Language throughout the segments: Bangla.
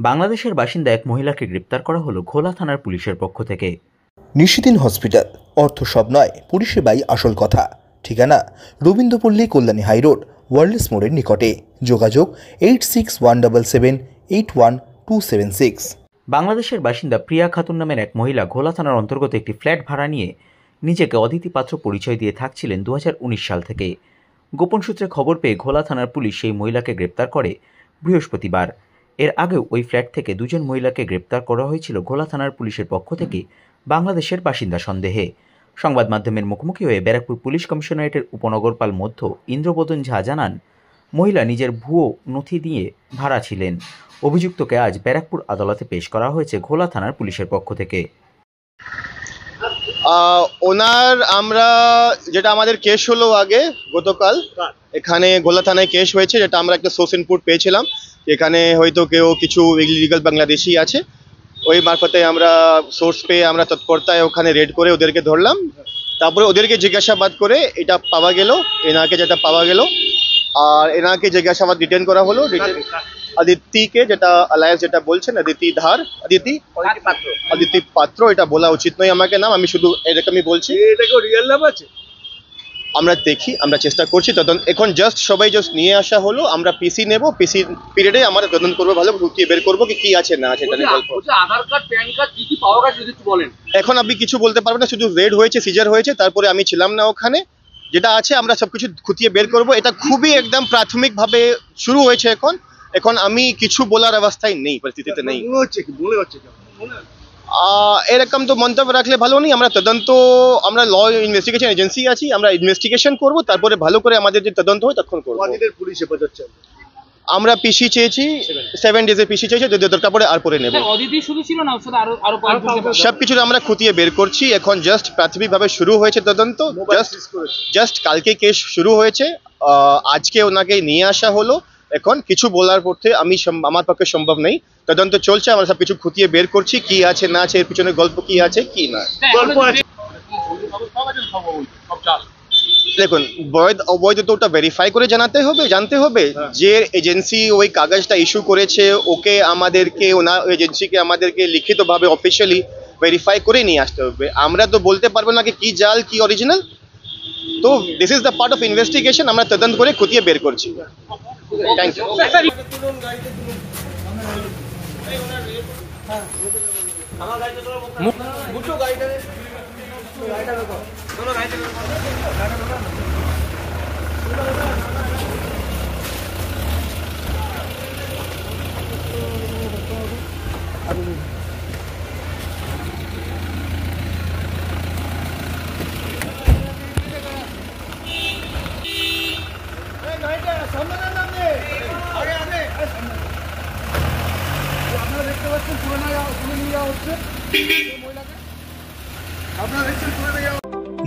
বাংলাদেশের বাসিন্দা এক মহিলাকে গ্রেপ্তার করা হলো ঘোলা থানার পুলিশের পক্ষ থেকে। নিশিদিন হসপিটাল, অর্থ সব নয়, পরিষেবাই আসল কথা। ঠিকানা রবীন্দ্রপল্লী, কল্যাণী হাইরোড, ওয়ার্ল্ডস মোড়ের নিকটে। যোগাযোগ 8617781276। বাংলাদেশের বাসিন্দা প্রিয়া খাতুন নামের এক মহিলা ঘোলা থানার অন্তর্গত একটি ফ্ল্যাট ভাড়া নিয়ে নিজেকে অদিতি পাত্র পরিচয় দিয়ে থাকছিলেন 2019 সাল থেকে। গোপন সূত্রে খবর পেয়ে ঘোলা থানার পুলিশ সেই মহিলাকে গ্রেপ্তার করে বৃহস্পতিবার। এর আগেও ওই ফ্ল্যাট থেকে দুজন মহিলাকে গ্রেপ্তার করা হয়েছিল ঘোলা থানার পুলিশের পক্ষ থেকে বাংলাদেশের বাসিন্দা সন্দেহে। সংবাদ মাধ্যমের মুখোমুখি হয়ে ব্যারাকপুর পুলিশ কমিশনারেটের উপনগরপাল মধ্য ইন্দ্রবোধন ঝা জানান, মহিলা নিজের ভুয়ো নথি দিয়ে ভাড়া ছিলেন। অভিযুক্তকে আজ ব্যারাকপুর আদালতে পেশ করা হয়েছে ঘোলা থানার পুলিশের পক্ষ থেকে। ওনার আমরা যেটা আমাদের কেস হলো আগে গতকাল এখানে ঘোলা থানায় কেস হয়েছে, যেটা আমরা একটা সোর্স ইনপুট পেয়েছিলাম। এখানে হয়তো কেউ কিছু ইলিগাল বাংলাদেশি আছে, ওই মারফতে আমরা সোর্স পেয়ে আমরা তৎপরতায় ওখানে রেড করে ওদেরকে ধরলাম। তারপরে ওদেরকে জিজ্ঞাসাবাদ করে এটা পাওয়া গেল, এনাকে যেটা পাওয়া গেল, আর এনাকে জিজ্ঞাসাবাদ ডিটেন করা হলো। আদিত্যকে, যেটা আলায়েন্স যেটা বলছেন, আদিতি পাত্র, এটা বলা উচিত নয় আমাকে নাম, আমি শুধু এরকমই বলছি। এটা কি রিয়েল নাম আছে? আমরা দেখি, আমরা চেষ্টা করছি তদন্ত। এখন সবাই নিয়ে আসা হলো, আমরা পিসি নেব, পিসি পিরিয়ডে আমরা তদন্ত করবো, ভালো খুঁটিয়ে বের করবো কি আছে না আছে। আধার কার্ড, প্যান কার্ড কি কি পাওয়া গেছে যদি একটু বলেন। এখন আপনি কিছু বলতে পারবেন না, শুধু রেড হয়েছে, সিজার হয়েছে, তারপরে আমি ছিলাম না ওখানে। যেটা আছে আমরা সবকিছু খুঁটিয়ে বের করবো। এটা খুবই একদম প্রাথমিকভাবে শুরু হয়েছে। এখন আমি কিছু বলার অবস্থায় নেই, পরিস্থিতিতে নেই। মনে হচ্ছে এরকম তো মন্তব্য রাখলে ভালো নেই। আমরা তদন্ত, আমরা ল ইনভেস্টিগেশন এজেন্সি আছি, আমরা ইনভেস্টিগেশন করব, তারপরে ভালো করে আমাদের যে তদন্ত হয় তখন করবো। পুলিশ হেফাজত আমরা পিসি চেয়েছি, 7 ডেজের পিসি চেয়েছি, যদি দরকার পড়ে আর পরে নেব। সবকিছু আমরা খুঁটিয়ে বের করছি। এখন প্রাথমিকভাবে শুরু হয়েছে তদন্ত, কালকে কেস শুরু হয়েছে, আজকে ওনাকে নিয়ে আসা হলো। এখন কিছু বলার পথে আমার পক্ষে সম্ভব নেই। তদন্ত চলছে, আমরা সবকিছু খুঁটিয়ে বের করছি, কি আছে না আছে, এর পিছনে গল্প কি আছে কি না। দেখুন, অবৈধ তো ওটা ভেরিফাই করে জানতে হবে। যে এজেন্সি ওই কাগজটা ইস্যু করেছে, ওকে আমাদেরকে, ওনার এজেন্সিকে আমাদেরকে লিখিতভাবে অফিসিয়ালি ভেরিফাই করে নিয়ে আসতে হবে। আমরা তো বলতে পারবো না কি জাল কি অরিজিনাল। তো this is the part of investigation, আমরা তদন্ত করে খুঁটিয়ে বের করছি। Thank you.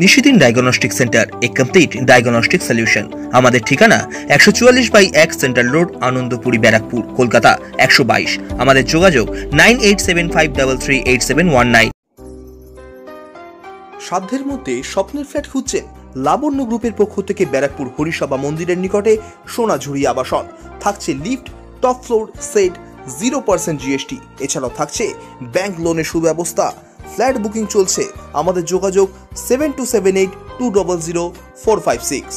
Nishidin diagnostic centre, a complete diagnostic solution. আমাদের ঠিকানা 144/1 সেন্ট্রাল রোড, আনন্দপুরি, ব্যারাকপুর, কলকাতা 122। আমাদের যোগাযোগ 9875338719। সাধ্যের মধ্যে স্বপ্নের ফ্ল্যাট খুঁজছেন? লাবণ্য গ্রুপের পক্ষ থেকে ব্যারাকপুর হরিসভা মন্দিরের নিকটে সোনাঝুরি আবাসন। থাকছে lift, top floor, set, 0% GST। এছাড়াও থাকছে ব্যাংক লোনের সুব্যবস্থা। ফ্ল্যাট বুকিং চলছে। আমাদের যোগাযোগ 7278200456।